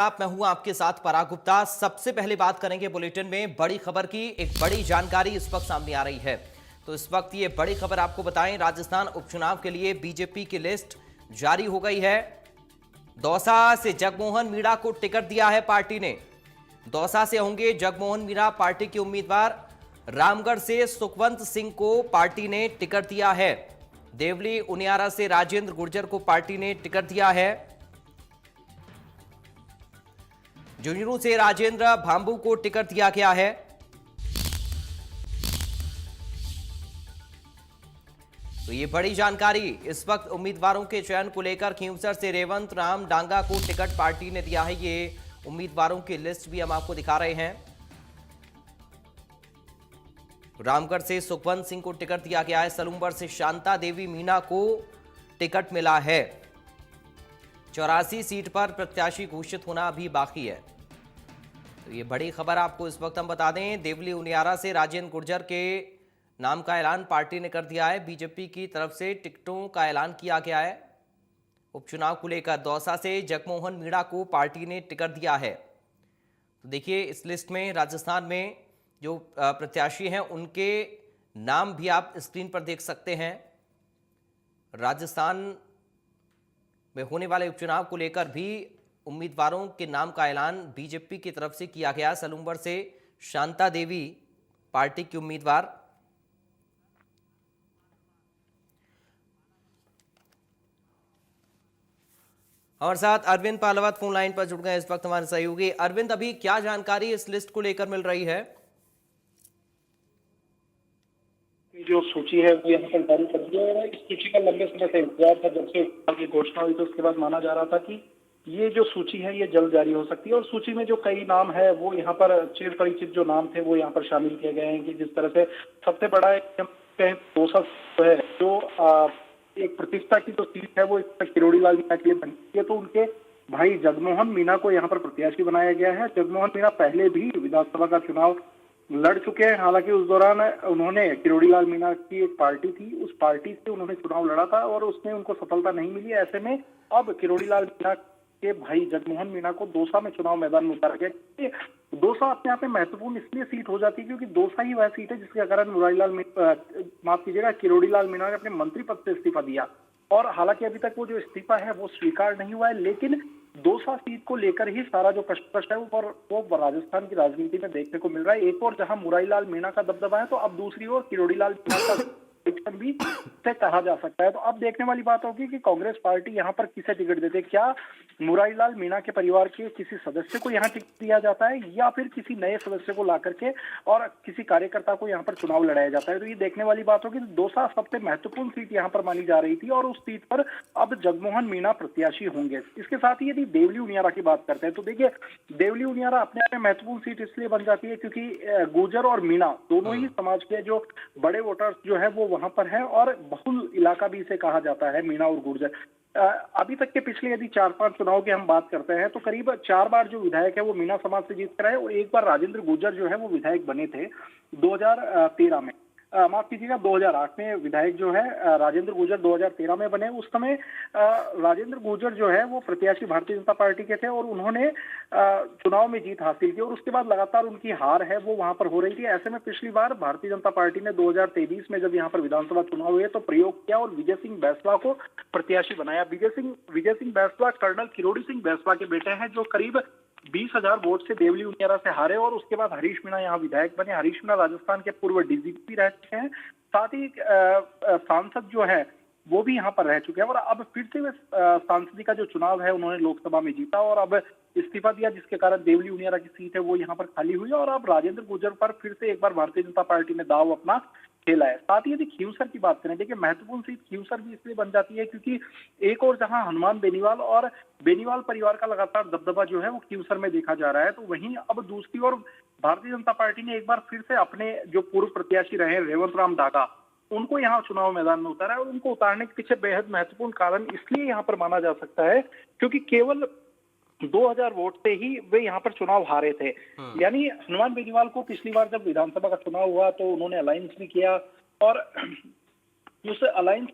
आप मैं हूं आपके साथ पराग गुप्ता। सबसे पहले बात करेंगे बुलेटिन में बड़ी खबर की। एक बड़ी जानकारी इस वक्त सामने आ रही है, तो इस वक्त ये बड़ी खबर आपको बताएं। राजस्थान उपचुनाव के लिए बीजेपी की लिस्ट जारी हो गई है। दौसा से जगमोहन मीणा को टिकट दिया है पार्टी ने। दौसा से होंगे जगमोहन मीणा पार्टी के उम्मीदवार। रामगढ़ से सुखवंत सिंह को पार्टी ने टिकट दिया है। देवली उनियारा से राजेंद्र गुर्जर को पार्टी ने टिकट दिया है। झुंझुनू से राजेंद्र भांबू को टिकट दिया गया है। तो ये बड़ी जानकारी इस वक्त उम्मीदवारों के चयन को लेकर खींवसर से रेवंत राम डांगा को टिकट पार्टी ने दिया है। ये उम्मीदवारों की लिस्ट भी हम आपको दिखा रहे हैं। रामगढ़ से सुखवंत सिंह को टिकट दिया गया है। सलूंबर से शांता देवी मीणा को टिकट मिला है। 84 सीट पर प्रत्याशी घोषित होना अभी बाकी है। तो ये बड़ी खबर आपको इस वक्त हम बता दें। देवली उनियारा से राजेंद्र गुर्जर के नाम का ऐलान पार्टी ने कर दिया है। बीजेपी की तरफ से टिकटों का ऐलान किया गया है उपचुनाव को लेकर। दौसा से जगमोहन मीणा को पार्टी ने टिकट दिया है। तो देखिए इस लिस्ट में राजस्थान में जो प्रत्याशी हैं उनके नाम भी आप स्क्रीन पर देख सकते हैं। राजस्थान में होने वाले उपचुनाव को लेकर भी उम्मीदवारों के नाम का ऐलान बीजेपी की तरफ से किया गया। सलूंबर से शांता देवी पार्टी की उम्मीदवार। हमारे साथ अरविंद पालवत फोन लाइन पर जुड़ गए इस वक्त हमारे सहयोगी। अरविंद, अभी क्या जानकारी इस लिस्ट को लेकर मिल रही है? जो सूची है वो यहाँ पर जारी कर दी है। इस सूची का लंबे समय से इंतजार था। जब से की घोषणा हुई तो उसके बाद माना जा रहा था कि ये जो सूची है ये जल्द जारी हो सकती है। और सूची में जो कई नाम है वो यहाँ पर चिर परिचित जो नाम थे वो यहाँ पर शामिल किए गए हैं। कि जिस तरह से सबसे बड़ा दौसा है जो एक प्रतिष्ठा की जो सीट है वो इस पर किरोड़ी लाल मीणा के लिए बनी है, तो उनके भाई जगमोहन मीणा को यहाँ पर प्रत्याशी बनाया गया है। जगमोहन मीणा पहले भी विधानसभा का चुनाव लड़ चुके हैं। हालांकि उस दौरान उन्होंने किरोड़ी लाल मीणा की एक पार्टी थी, उस पार्टी से उन्होंने चुनाव लड़ा था और उसमें उनको सफलता नहीं मिली। ऐसे में अब किरोड़ी लाल मीणा के भाई जगमोहन मीणा को दौसा में चुनाव मैदान में उतारा गया। दौसा अपने आप में महत्वपूर्ण इसलिए सीट हो जाती है क्योंकि दौसा ही वह सीट है जिसके कारण माफ कीजिएगा किरोड़ी लाल मीणा ने अपने मंत्री पद से इस्तीफा दिया। और हालांकि अभी तक वो जो इस्तीफा है वो स्वीकार नहीं हुआ है, लेकिन दौसा सीट को लेकर ही सारा जो कष्ट है वो राजस्थान की राजनीति में देखने को मिल रहा है। एक और जहां मुरारीलाल मीणा का दबदबा है तो अब दूसरी ओर किरोड़ी लाल मीणा का भी से कहा जा सकता है। तो अब देखने वाली बात होगी कि कांग्रेस पार्टी यहाँ पर किसे टिकट देते। क्या मुरारीलाल मीणा के परिवार के किसी सदस्य को यहाँ टिकट दिया जाता है या फिर किसी नए सदस्य को ला करके और किसी कार्यकर्ता को यहाँ पर चुनाव लड़ाया जाता है। तो ये देखने वाली बात होगी। दौसा सबसे महत्वपूर्ण सीट यहाँ पर मानी जा रही थी और उस सीट पर अब जगमोहन मीणा प्रत्याशी होंगे। इसके साथ ही यदि देवली उनियारा की बात करते हैं तो देखिए देवली उनियारा अपने आप में महत्वपूर्ण सीट इसलिए बन जाती है क्योंकि गुर्जर और मीणा दोनों ही समाज के जो बड़े वोटर्स जो है वो वहां पर है और बहुल इलाका भी इसे कहा जाता है, मीणा और गुर्जर। अभी तक के पिछले यदि 4-5 चुनाव की हम बात करते हैं तो करीब 4 बार जो विधायक है वो मीणा समाज से जीत कर आए और एक बार राजेंद्र गुर्जर जो है वो विधायक बने थे 2013 में। माफ कीजिएगा 2008 में विधायक जो है राजेंद्र गुर्जर 2013 में बने। उस समय राजेंद्र गुर्जर जो है वो प्रत्याशी भारतीय जनता पार्टी के थे और उन्होंने चुनाव में जीत हासिल की और उसके बाद लगातार उनकी हार है वो वहां पर हो रही थी। ऐसे में पिछली बार भारतीय जनता पार्टी ने 2023 में जब यहाँ पर विधानसभा चुनाव हुए तो प्रयोग किया और विजय सिंह बैसला को प्रत्याशी बनाया। विजय सिंह बैसला कर्नल किरोड़ी सिंह बैसला के बेटे हैं जो करीब 20,000 वोट से देवली उनियारा से हारे और उसके बाद हरीश मीणा यहाँ विधायक बने। हरीश मीणा राजस्थान के पूर्व डीजीपी रह चुके हैं, साथ ही सांसद जो है वो भी यहाँ पर रह चुके हैं और अब फिर से वे सांसदी का जो चुनाव है उन्होंने लोकसभा में जीता और अब इस्तीफा दिया जिसके कारण देवली उनियारा की सीट है वो यहाँ पर खाली हुई और अब राजेंद्र गुर्जर पर फिर से एक बार भारतीय जनता पार्टी ने दाव अपना खेला है। साथ ही यदि खींवसर की बात करें, देखिए महत्वपूर्ण सीट खींवसर भी इसलिए बन जाती है क्योंकि एक और जहां हनुमान बेनीवाल और बेनीवाल परिवार का लगातार दबदबा जो है वो खींवसर में देखा जा रहा है, तो वहीं अब दूसरी ओर भारतीय जनता पार्टी ने एक बार फिर से अपने जो पूर्व प्रत्याशी रहे रेवंत राम डागा उनको यहाँ चुनाव मैदान में उतारा है और उनको उतारने के पीछे बेहद महत्वपूर्ण कारण इसलिए यहाँ पर माना जा सकता है क्योंकि केवल 2000 वोट से ही वे यहाँ पर चुनाव हारे थे। यानी हनुमान बेनीवाल को पिछली बार जब विधानसभा का चुनाव हुआ तो उन्होंने अलायंस भी किया और उस अलायंस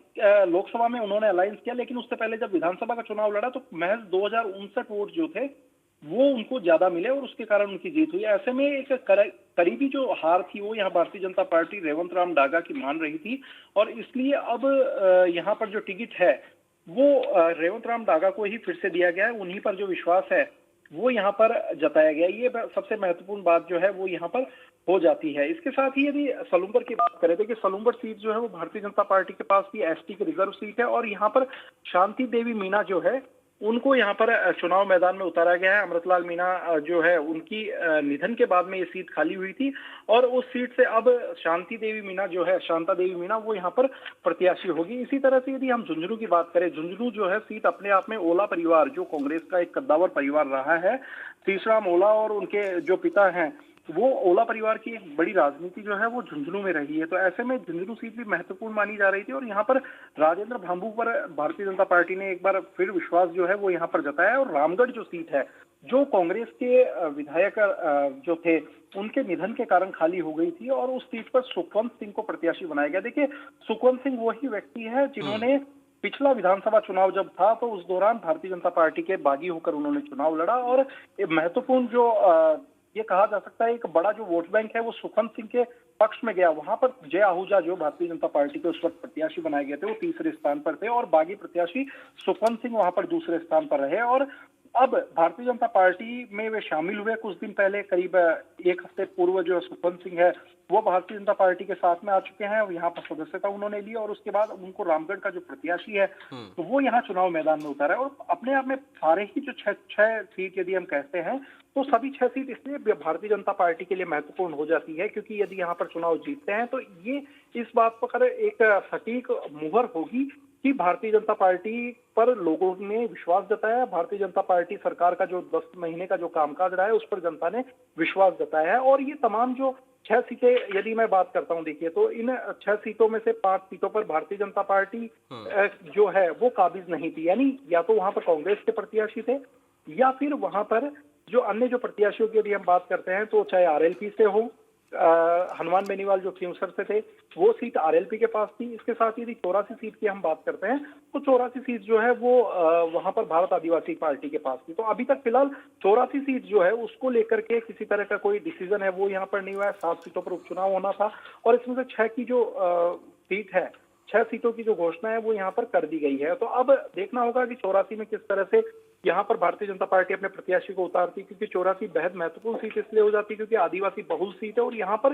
लोकसभा में उन्होंने अलायंस किया, लेकिन उससे पहले जब विधानसभा का चुनाव लड़ा तो महज 2059 वोट जो थे वो उनको ज्यादा मिले और उसके कारण उनकी जीत हुई। ऐसे में एक करीबी जो हार थी वो यहाँ भारतीय जनता पार्टी रेवंत राम डागा की मान रही थी, और इसलिए अब यहाँ पर जो टिकट है वो रेवंत राम डागा को ही फिर से दिया गया है। उन्हीं पर जो विश्वास है वो यहाँ पर जताया गया। ये सबसे महत्वपूर्ण बात जो है वो यहाँ पर हो जाती है। इसके साथ ही यदि सलूम्बर की बात करें, देखिए सलूम्बर सीट जो है वो भारतीय जनता पार्टी के पास भी एसटी की रिजर्व सीट है, और यहाँ पर शांति देवी मीना जो है उनको यहाँ पर चुनाव मैदान में उतारा गया है। अमृतलाल मीना जो है उनकी निधन के बाद में ये सीट खाली हुई थी, और उस सीट से अब शांति देवी मीना जो है, शांता देवी मीना, वो यहाँ पर प्रत्याशी होगी। इसी तरह से यदि हम झुंझुनू की बात करें, झुंझुनू जो है सीट अपने आप में ओला परिवार, जो कांग्रेस का एक कद्दावर परिवार रहा है, तीसराम ओला और उनके जो पिता हैं, वो ओला परिवार की एक बड़ी राजनीति जो है वो झुंझुनू में रही है। तो ऐसे में झुंझुनू सीट भी महत्वपूर्ण मानी जा रही थी, और यहाँ पर राजेंद्र भांबू पर भारतीय जनता पार्टी ने एक बार फिर विश्वास जो है वो यहाँ पर जताया है। और रामगढ़ जो सीट है, जो कांग्रेस के विधायक जो थे उनके निधन के कारण खाली हो गई थी, और उस सीट पर सुखवंत सिंह को प्रत्याशी बनाया गया। देखिए सुखवंत सिंह वही व्यक्ति है जिन्होंने पिछला विधानसभा चुनाव जब था तो उस दौरान भारतीय जनता पार्टी के बागी होकर उन्होंने चुनाव लड़ा, और महत्वपूर्ण जो ये कहा जा सकता है एक बड़ा जो वोट बैंक है वो सुखवंत सिंह के पक्ष में गया। वहां पर जय आहूजा जो भारतीय जनता पार्टी के उस वक्त प्रत्याशी बनाए गए थे वो तीसरे स्थान पर थे, और बागी प्रत्याशी सुखवंत सिंह वहां पर दूसरे स्थान पर रहे। और अब भारतीय जनता पार्टी में वे शामिल हुए कुछ दिन पहले, करीब एक हफ्ते पूर्व जो सुखवंत सिंह है वो भारतीय जनता पार्टी के साथ में आ चुके हैं, यहाँ पर सदस्यता उन्होंने ली, और उसके बाद उनको रामगढ़ का जो प्रत्याशी है तो वो यहाँ चुनाव मैदान में उतारा है। और अपने आप में सारे ही जो छह सीट यदि हम कहते हैं तो सभी 6 सीट इसलिए भारतीय जनता पार्टी के लिए महत्वपूर्ण हो जाती है क्योंकि यदि यहाँ पर चुनाव जीतते हैं तो ये इस बात पर एक सटीक मुहर होगी कि भारतीय जनता पार्टी पर लोगों ने विश्वास जताया है। भारतीय जनता पार्टी सरकार का जो 10 महीने का जो कामकाज रहा है उस पर जनता ने विश्वास जताया है। और ये तमाम जो 6 सीटें यदि मैं बात करता हूं, देखिए तो इन 6 सीटों में से 5 सीटों पर भारतीय जनता पार्टी जो है वो काबिज नहीं थी, यानी या तो वहां पर कांग्रेस के प्रत्याशी थे या फिर वहां पर जो अन्य जो प्रत्याशियों की यदि हम बात करते हैं तो चाहे आरएलपी से हो, हनुमान बेनीवाल जो खींवसर से थे वो सीट आरएलपी के पास थी। इसके साथ ही यदि 84 सीट की हम बात करते हैं तो 84 सीट जो है वो वहां पर भारत आदिवासी पार्टी के पास थी। तो अभी तक फिलहाल 84 सीट जो है उसको लेकर के किसी तरह का कोई डिसीजन है वो यहाँ पर नहीं हुआ है। 7 सीटों पर उपचुनाव होना था और इसमें से 6 की जो सीट है, 6 सीटों की जो घोषणा है वो यहाँ पर कर दी गई है। तो अब देखना होगा कि 84 में किस तरह से यहाँ पर भारतीय जनता पार्टी अपने प्रत्याशी को उतारती, क्योंकि 84 बेहद महत्वपूर्ण सीट इसलिए हो जाती है क्योंकि आदिवासी बहुल सीट है और यहाँ पर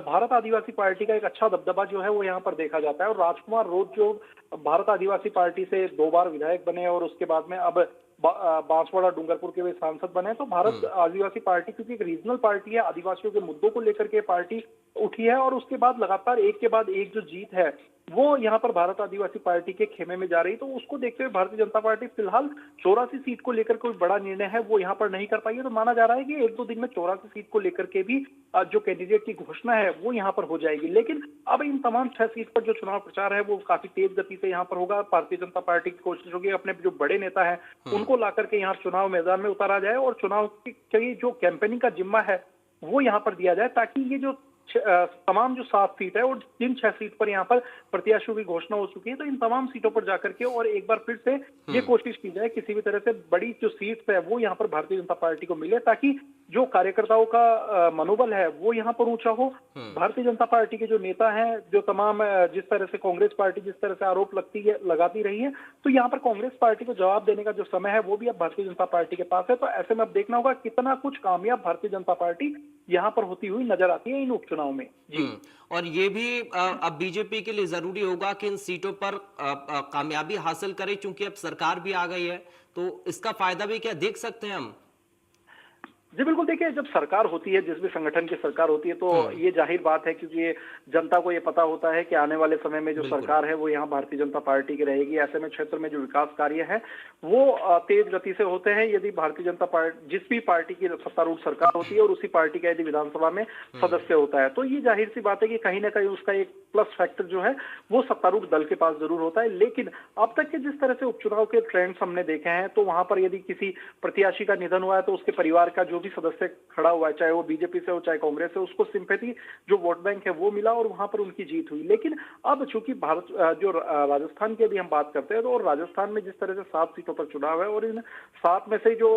भारत आदिवासी पार्टी का एक अच्छा दबदबा जो है वो यहाँ पर देखा जाता है। और राजकुमार रोज जो भारत आदिवासी पार्टी से 2 बार विधायक बने और उसके बाद में अब बांसवाड़ा डूंगरपुर के वे सांसद बने, तो भारत आदिवासी पार्टी क्योंकि एक रीजनल पार्टी है, आदिवासियों के मुद्दों को लेकर के पार्टी उठी है और उसके बाद लगातार एक के बाद एक जो जीत है वो यहाँ पर भारत आदिवासी पार्टी के खेमे में जा रही। तो उसको देखते हुए भारतीय जनता पार्टी फिलहाल 84 सीट को लेकर कोई बड़ा निर्णय है वो यहाँ पर नहीं कर पाई है। तो माना जा रहा है कि 1-2 दिन में 84 सीट को लेकर के भी जो कैंडिडेट की घोषणा है वो यहाँ पर हो जाएगी। लेकिन अब इन तमाम 6 सीट पर जो चुनाव प्रचार है वो काफी तेज गति से यहाँ पर होगा। भारतीय जनता पार्टी की कोशिश होगी अपने जो बड़े नेता है उनको ला करके यहाँ चुनाव मैदान में उतारा जाए और चुनाव की जो कैंपेनिंग का जिम्मा है वो यहाँ पर दिया जाए, ताकि ये जो तमाम जो 7 सीट है और जिन 6 सीट पर यहाँ पर प्रत्याशियों की घोषणा हो चुकी है तो इन तमाम सीटों पर जाकर के और एक बार फिर से ये कोशिश की जाए किसी भी तरह से बड़ी जो सीट है वो यहाँ पर भारतीय जनता पार्टी को मिले, ताकि जो कार्यकर्ताओं का मनोबल है वो यहाँ पर ऊंचा हो। भारतीय जनता पार्टी के जो नेता हैं, जो तमाम जिस तरह से कांग्रेस पार्टी जिस तरह से आरोप लगाती रही है, तो यहाँ पर कांग्रेस पार्टी को जवाब देने का जो समय है वो भी अब भारतीय जनता पार्टी के पास है। तो ऐसे में अब देखना होगा कितना कुछ कामयाब भारतीय जनता पार्टी यहाँ पर होती हुई नजर आती है इन उपचुनाव में। जी, और ये भी अब बीजेपी के लिए जरूरी होगा कि इन सीटों पर कामयाबी हासिल करे, क्योंकि अब सरकार भी आ गई है, तो इसका फायदा भी क्या देख सकते हैं हम? जी बिल्कुल, देखिए जब सरकार होती है, जिस भी संगठन की सरकार होती है तो ये जाहिर बात है क्योंकि ये जनता को ये पता होता है कि आने वाले समय में जो सरकार है वो यहाँ भारतीय जनता पार्टी की रहेगी। ऐसे में क्षेत्र में जो विकास कार्य है वो तेज गति से होते हैं यदि भारतीय जनता पार्टी जिस भी पार्टी की सत्तारूढ़ सरकार होती है और उसी पार्टी का यदि विधानसभा में सदस्य होता है, तो ये जाहिर सी बात है कि कहीं ना कहीं उसका एक प्लस फैक्टर जो है वो सत्तारूढ़ दल के पास जरूर होता है। लेकिन अब तक के जिस तरह से उपचुनाव के ट्रेंड्स हमने देखे हैं, तो वहां पर यदि किसी प्रत्याशी का निधन हुआ है तो उसके परिवार का जो भी सदस्य खड़ा हुआ है, चाहे वो बीजेपी से हो चाहे कांग्रेस से, उसको सिंपैथी जो वोट बैंक है वो मिला और वहां पर उनकी जीत हुई। लेकिन अब चूंकि राजस्थान की यदि हम बात करते हैं, तो और राजस्थान में जिस तरह से 7 सीटों पर चुनाव है और इन 7 में से जो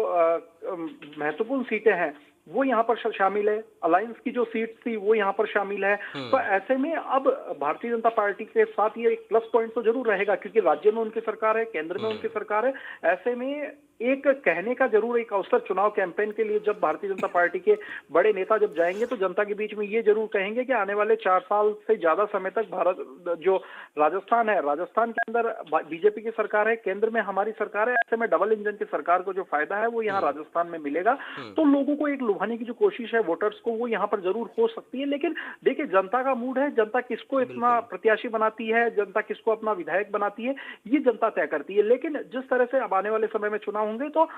महत्वपूर्ण सीटें हैं वो यहाँ पर शामिल है, अलायंस की जो सीट थी वो यहाँ पर शामिल है। तो ऐसे में अब भारतीय जनता पार्टी के साथ ये एक प्लस पॉइंट तो जरूर रहेगा, क्योंकि राज्य में उनकी सरकार है, केंद्र में उनकी सरकार है। ऐसे में एक कहने का जरूर एक अवसर चुनाव कैंपेन के लिए, जब भारतीय जनता पार्टी के बड़े नेता जब जाएंगे तो जनता के बीच में ये जरूर कहेंगे कि आने वाले 4 साल से ज्यादा समय तक भारत जो राजस्थान है, राजस्थान के अंदर बीजेपी की सरकार है, केंद्र में हमारी सरकार है। ऐसे में डबल इंजन की सरकार को जो फायदा है वो यहाँ राजस्थान में मिलेगा। तो लोगों को एक लुभाने की जो कोशिश है वोटर्स को, वो यहाँ पर जरूर हो सकती है। लेकिन देखिए, जनता का मूड है, जनता किसको इतना प्रत्याशी बनाती है, जनता किसको अपना विधायक बनाती है, ये जनता तय करती है। लेकिन जिस तरह से अब आने वाले समय में चुनाव होंगे, तो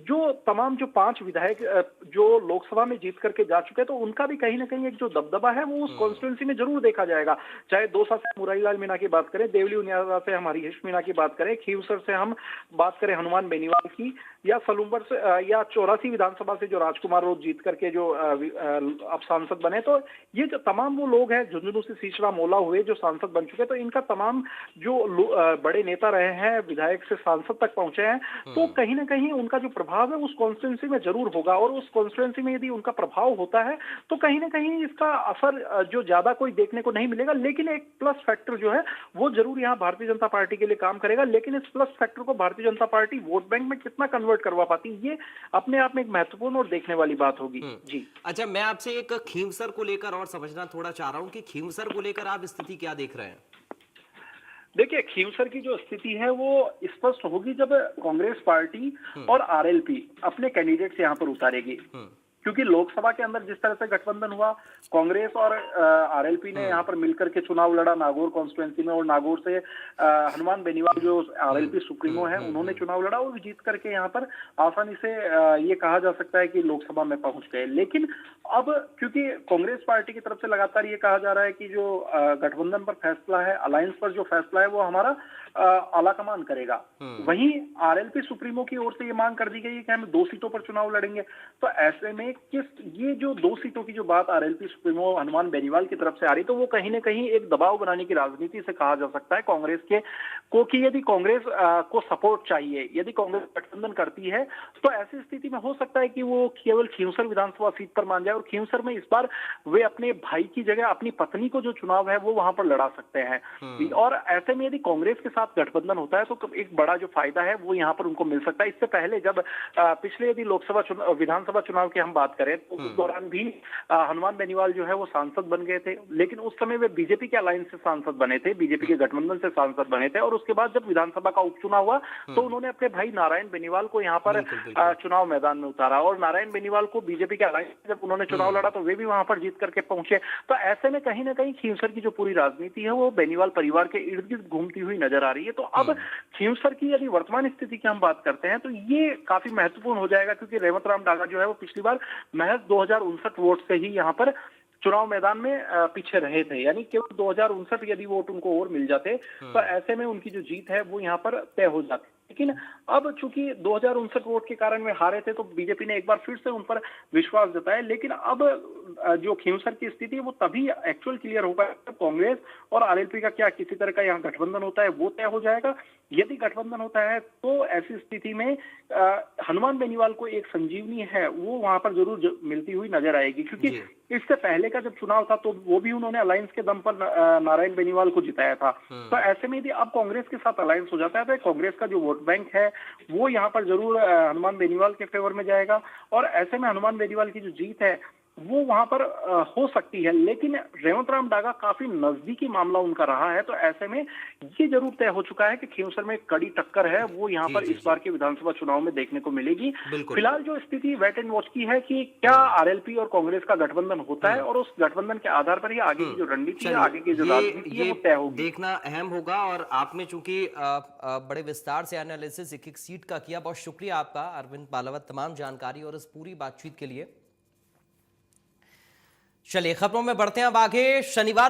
जो तमाम जो 5 विधायक जो लोकसभा में जीत करके जा चुके हैं, तो उनका भी कहीं ना कहीं एक जो दबदबा है वो उस कॉन्स्टिट्यूंसी में जरूर देखा जाएगा। चाहे दौसा से मुरारीलाल मीणा की बात करें, देवली उनियारा से हम हरीश मीणा की बात करें, खीवसर से हम बात करें हनुमान बेनीवाल की, या सलूम्बर से या 84 विधानसभा से जो राजकुमार रोज जीत करके जो अब सांसद बने, तो ये जो तमाम वो लोग हैं, झुंझुनू से सीसरा मोला हुए जो सांसद बन चुके, तो इनका तमाम जो बड़े नेता रहे हैं, विधायक से सांसद तक पहुंचे हैं, तो कहीं ना कहीं उनका जो प्रभाव है उस कॉन्स्टिट्यूंसी में जरूर होगा। और उस कॉन्स्टिट्यूंसी में यदि उनका प्रभाव होता है तो कहीं ना कहीं इसका असर जो ज्यादा कोई देखने को नहीं मिलेगा। लेकिन एक प्लस फैक्टर जो है वो जरूर यहाँ भारतीय जनता पार्टी के लिए काम करेगा। लेकिन इस प्लस फैक्टर को Bharatiya Janata party vote bank में कितना कन्वर्ट करवा पाती है, ये अपने आप में एक महत्वपूर्ण और देखने वाली बात होगी। जी अच्छा, मैं आपसे एक खींवसर को लेकर और समझना थोड़ा चाह रहा हूं कि खींवसर को लेकर आप स्थिति क्या देख रहे हैं? देखिए, खींवसर की जो स्थिति है वो स्पष्ट होगी जब कांग्रेस पार्टी और आरएलपी अपने कैंडिडेट्स यहाँ पर उतारेगी। क्योंकि लोकसभा के अंदर जिस तरह से गठबंधन हुआ, कांग्रेस और आरएलपी ने यहाँ पर मिलकर के चुनाव लड़ा नागौर कॉन्स्टिट्यूंसी में, और नागौर से हनुमान बेनीवाल जो आरएलपी सुप्रीमो है उन्होंने चुनाव लड़ा और जीत करके यहाँ पर आसानी से ये कहा जा सकता है कि लोकसभा में पहुंच गए। लेकिन अब क्योंकि कांग्रेस पार्टी की तरफ से लगातार ये कहा जा रहा है कि जो गठबंधन पर फैसला है, अलायंस पर जो फैसला है वो हमारा आलाकमान करेगा, वहीं आरएलपी सुप्रीमो की ओर से ये मांग कर दी गई है कि हम 2 सीटों पर चुनाव लड़ेंगे। तो ऐसे में ये जो 2 सीटों की जो बात आरएलपी सुप्रीमो हनुमान बेनीवाल की तरफ से आ रही, तो वो कहीं ना कहीं एक दबाव बनाने की राजनीति से कहा जा सकता है कांग्रेस के को, कि यदि कांग्रेस को सपोर्ट चाहिए, यदि कांग्रेस गठबंधन करती है, तो ऐसी स्थिति में हो सकता है कि वो केवल खींवसर विधानसभा सीट पर मान जाए और खींवसर में इस बार वे अपने भाई की जगह अपनी पत्नी को जो चुनाव है वो वहां पर लड़ा सकते हैं। और ऐसे में यदि कांग्रेस के साथ गठबंधन होता है तो एक बड़ा जो फायदा है वो यहाँ पर उनको मिल सकता है। इससे पहले जब पिछले यदि लोकसभा विधानसभा चुनाव की हम बात करें, तो उस दौरान भी हनुमान बेनीवाल जो है वो सांसद बन गए थे, लेकिन उस समय वे बीजेपी के अलायंस से सांसद बने थे, बीजेपी के गठबंधन से सांसद बने थे। और उसके बाद जब विधानसभा का उपचुनाव हुआ तो उन्होंने अपने भाई नारायण बेनीवाल को यहाँ पर चुनाव मैदान में उतारा, और नारायण बेनीवाल को बीजेपी के अलायंस से जब उन्होंने चुनाव लड़ा तो वे भी वहां पर जीत करके पहुंचे। तो ऐसे में कहीं ना कहीं खींवसर की जो पूरी राजनीति है वो बेनीवाल परिवार के इर्द गिर्द घूमती हुई नजर आ रही है। तो अब खींवसर की यदि वर्तमान स्थिति की हम बात करते हैं तो ये काफी महत्वपूर्ण हो जाएगा, क्योंकि रेवत राम डागा जो है वो पिछली बार महज 2059 वोट से ही यहाँ पर चुनाव मैदान में पीछे रहे थे, यानी केवल 2059 यदि वोट उनको और मिल जाते तो ऐसे में उनकी जो जीत है वो यहाँ पर तय हो जाती। लेकिन अब चूंकि 2059 वोट के कारण वे हारे थे तो बीजेपी ने एक बार फिर से उन पर विश्वास जताया। लेकिन अब जो खींवसर की स्थिति है वो तभी एक्चुअल क्लियर हो पाएगा, कांग्रेस और आरएलपी का क्या किसी तरह का यहाँ गठबंधन होता है वो तय हो जाएगा। यदि गठबंधन होता है तो ऐसी स्थिति में हनुमान बेनीवाल को एक संजीवनी है वो वहां पर जरूर मिलती हुई नजर आएगी, क्योंकि इससे पहले का जब चुनाव था तो वो भी उन्होंने अलायंस के दम पर नारायण बेनीवाल को जिताया था। तो ऐसे में यदि अब कांग्रेस के साथ अलायंस हो जाता है तो कांग्रेस का जो वोट बैंक है वो यहाँ पर जरूर हनुमान बेनीवाल के फेवर में जाएगा, और ऐसे में हनुमान बेनीवाल की जो जीत है वो वहां पर हो सकती है। लेकिन रेवत राम डागा काफी नजदीकी मामला उनका रहा है, तो ऐसे में ये जरूर तय हो चुका है कि खींवसर में कड़ी टक्कर है वो यहाँ पर इस बार के विधानसभा चुनाव में देखने को मिलेगी। फिलहाल जो स्थिति वेट एंड वॉच की है कि क्या आरएलपी और कांग्रेस का गठबंधन होता है, और उस गठबंधन के आधार पर ही आगे की जो रणनीति है, आगे की जो राजनीति है वो तय होगी। देखना अहम होगा। और आपने चूंकि बड़े विस्तार से एनालिसिस एक एक सीट का किया, बहुत शुक्रिया आपका अरविंद बालावत, तमाम जानकारी और इस पूरी बातचीत के लिए। चलिए खबरों में बढ़ते हैं अब आगे। शनिवार